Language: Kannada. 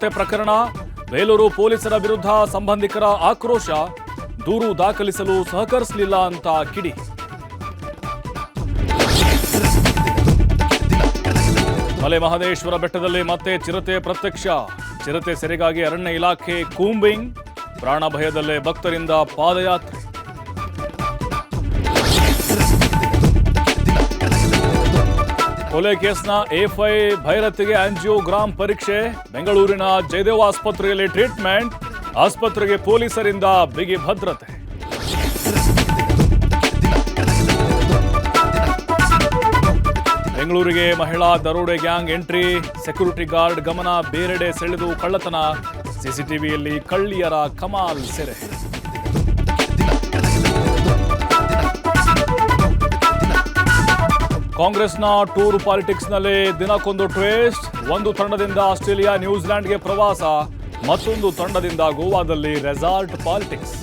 ಪ್ರಕರಣ ಬೇಲೂರು ಪೊಲೀಸರ ವಿರುದ್ಧ ಸಂಬಂಧಿಕರ ಆಕ್ರೋಶ, ದೂರು ದಾಖಲಿಸಲು ಸಹಕರಿಸಲಿಲ್ಲ ಅಂತ ಕಿಡಿ. ಮಲೆ ಮಹದೇಶ್ವರ ಬೆಟ್ಟದಲ್ಲಿ ಮತ್ತೆ ಚಿರತೆ ಪ್ರತ್ಯಕ್ಷ. ಚಿರತೆ ಸೆರೆಗಾಗಿ ಅರಣ್ಯ ಇಲಾಖೆ ಕೂಂಬಿಂಗ್, ಪ್ರಾಣ ಭಯದಲ್ಲೇ ಭಕ್ತರಿಂದ ಪಾದಯಾತ್ರೆ. ಕೊಲೆ ಕೇಸ್ನ ಎಫ್ಐ ಭೈರತಿಗೆ ಆಂಜಿಯೋಗ್ರಾಮ್ ಪರೀಕ್ಷೆ. ಬೆಂಗಳೂರಿನ ಜಯದೇವ ಆಸ್ಪತ್ರೆಯಲ್ಲಿ ಟ್ರೀಟ್ಮೆಂಟ್. ಆಸ್ಪತ್ರೆಗೆ ಪೊಲೀಸರಿಂದ ಬಿಗಿ ಭದ್ರತೆ. ಬೆಂಗಳೂರಿಗೆ ಮಹಿಳಾ ದರೋಡೆ ಗ್ಯಾಂಗ್ ಎಂಟ್ರಿ. ಸೆಕ್ಯೂರಿಟಿ ಗಾರ್ಡ್ ಗಮನ ಬೇರೆಡೆ ಸೆಳೆದು ಕಳ್ಳತನ. ಸಿಸಿಟಿವಿಯಲ್ಲಿ ಕಳ್ಳಿಯರ ಕಮಾಲ್ ಸೆರೆ. ಕಾಂಗ್ರೆಸ್ನ ಟೂರ್ ಪಾಲಿಟಿಕ್ಸ್ನಲ್ಲಿ ದಿನಕ್ಕೊಂದು ಟ್ವಿಸ್ಟ್. ಒಂದು ತಂಡದಿಂದ ಆಸ್ಟ್ರೇಲಿಯಾ ನ್ಯೂಜಿಲೆಂಡ್ಗೆ ಪ್ರವಾಸ, ಮತ್ತೊಂದು ತಂಡದಿಂದ ಗೋವಾದಲ್ಲಿ ರೆಸಾರ್ಟ್ ಪಾಲಿಟಿಕ್ಸ್.